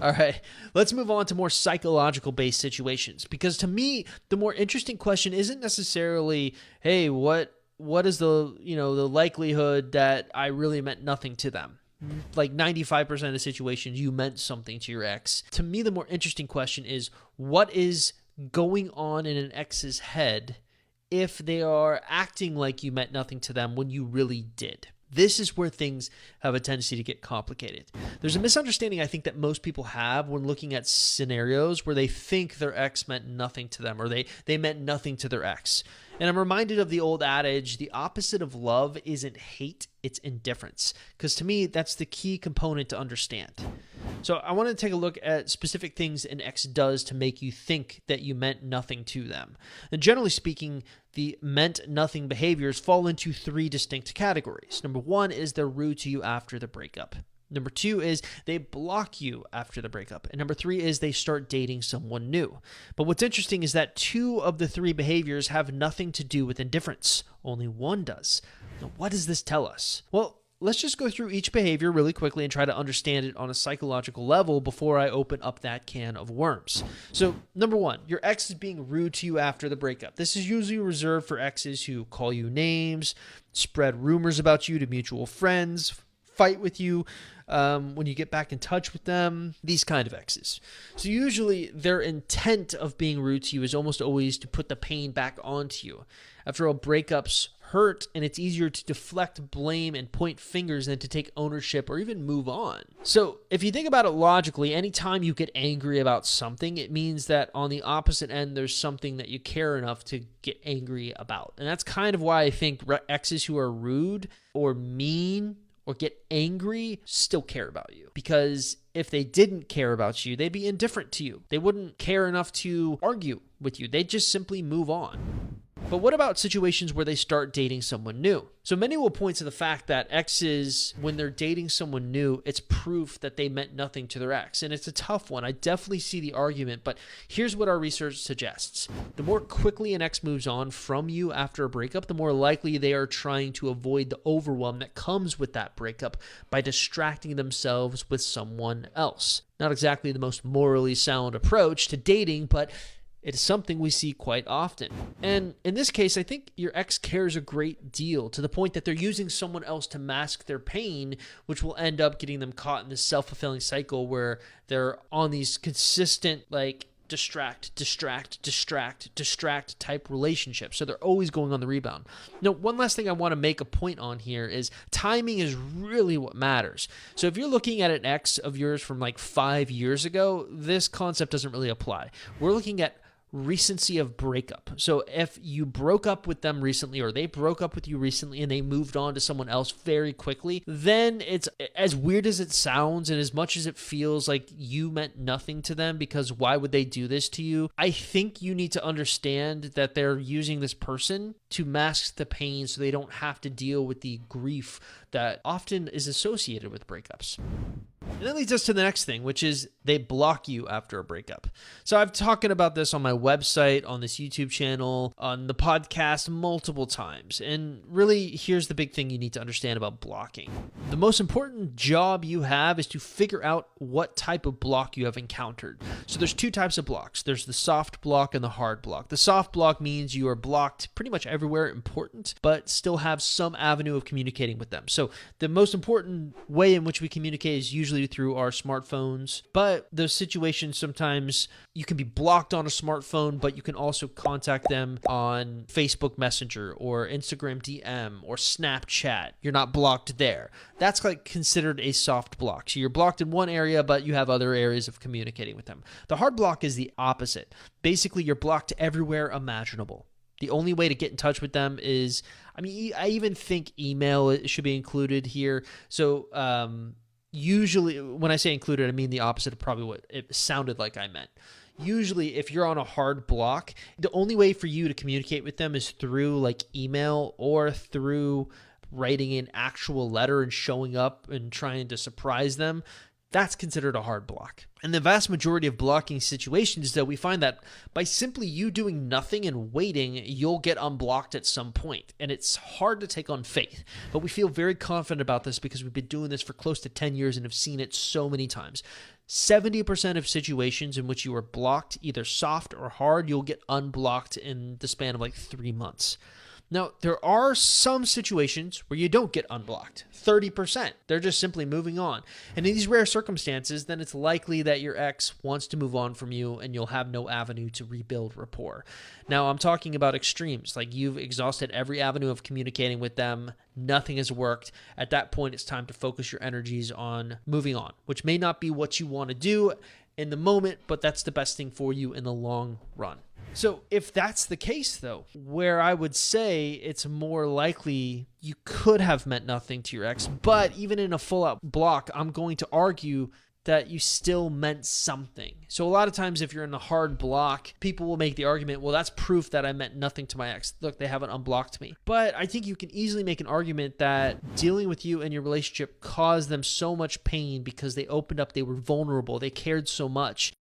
All right, let's move on to more psychological based situations, because to me, the more interesting question isn't necessarily, hey, what is the, the likelihood that I really meant nothing to them? Like 95% of situations you meant something to your ex. To me, the more interesting question is, what is going on in an ex's head if they are acting like you meant nothing to them when you really did? This is where things have a tendency to get complicated. There's a misunderstanding I think that most people have when looking at scenarios where they think their ex meant nothing to them, or they meant nothing to their ex. And I'm reminded of the old adage, the opposite of love isn't hate, it's indifference. Because to me, that's the key component to understand. So I want to take a look at specific things an ex does to make you think that you meant nothing to them. And generally speaking, the meant nothing behaviors fall into 3 distinct categories. Number 1 is they're rude to you after the breakup. Number 2 is they block you after the breakup. And number 3 is they start dating someone new. But what's interesting is that 2 of the 3 behaviors have nothing to do with indifference. Only 1 does. Now, what does this tell us? Well, let's just go through each behavior really quickly and try to understand it on a psychological level before I open up that can of worms. So, number 1, your ex is being rude to you after the breakup. This is usually reserved for exes who call you names, spread rumors about you to mutual friends, fight with you when you get back in touch with them, these kind of exes. So usually their intent of being rude to you is almost always to put the pain back onto you. After all, breakups hurt, and it's easier to deflect blame and point fingers than to take ownership or even move on. So if you think about it logically, anytime you get angry about something, it means that on the opposite end, there's something that you care enough to get angry about. And that's kind of why I think exes who are rude or mean or get angry still care about you. Because if they didn't care about you, they'd be indifferent to you. They wouldn't care enough to argue with you. They'd just simply move on. But what about situations where they start dating someone new? So many will point to the fact that exes, when they're dating someone new, it's proof that they meant nothing to their ex. And it's a tough one. I definitely see the argument, but here's what our research suggests. The more quickly an ex moves on from you after a breakup, the more likely they are trying to avoid the overwhelm that comes with that breakup by distracting themselves with someone else. Not exactly the most morally sound approach to dating, but it is something we see quite often. And in this case, I think your ex cares a great deal, to the point that they're using someone else to mask their pain, which will end up getting them caught in this self-fulfilling cycle where they're on these consistent, distract type relationships. So they're always going on the rebound. Now, one last thing I want to make a point on here is timing is really what matters. So if you're looking at an ex of yours from 5 years ago, this concept doesn't really apply. We're looking at recency of breakup. So if you broke up with them recently, or they broke up with you recently and they moved on to someone else very quickly, then it's, as weird as it sounds and as much as it feels like you meant nothing to them, because why would they do this to you? I think you need to understand that they're using this person to mask the pain so they don't have to deal with the grief that often is associated with breakups. And that leads us to the next thing, which is they block you after a breakup. So I've talked about this on my website, on this YouTube channel, on the podcast multiple times. And really, here's the big thing you need to understand about blocking. The most important job you have is to figure out what type of block you have encountered. So there's 2 types of blocks. There's the soft block and the hard block. The soft block means you are blocked pretty much everywhere important, but still have some avenue of communicating with them. So the most important way in which we communicate is usually through our smartphones, but those situations, sometimes you can be blocked on a smartphone, but you can also contact them on Facebook Messenger or Instagram DM or Snapchat. You're not blocked there. That's considered a soft block. So you're blocked in one area, but you have other areas of communicating with them. The hard block is the opposite. Basically, you're blocked everywhere imaginable. The only way to get in touch with them is, I even think email should be included here. So, usually, when I say included, I mean the opposite of probably what it sounded like I meant. Usually, if you're on a hard block, the only way for you to communicate with them is through email or through writing an actual letter and showing up and trying to surprise them. that's considered a hard block. In the vast majority of blocking situations, though, we find that by simply you doing nothing and waiting, you'll get unblocked at some point. And it's hard to take on faith, but we feel very confident about this because we've been doing this for close to 10 years and have seen it so many times. 70% of situations in which you are blocked, either soft or hard, you'll get unblocked in the span of like 3 months. Now, there are some situations where you don't get unblocked, 30%. They're just simply moving on. And in these rare circumstances, then it's likely that your ex wants to move on from you and you'll have no avenue to rebuild rapport. Now, I'm talking about extremes, like you've exhausted every avenue of communicating with them, nothing has worked. At that point, it's time to focus your energies on moving on, which may not be what you want to do in the moment, but that's the best thing for you in the long run. So if that's the case, though, where I would say it's more likely you could have meant nothing to your ex, but even in a full-out block, I'm going to argue that you still meant something. So a lot of times if you're in a hard block, people will make the argument, well, that's proof that I meant nothing to my ex. Look, they haven't unblocked me. But I think you can easily make an argument that dealing with you and your relationship caused them so much pain because they opened up, they were vulnerable, they cared so much.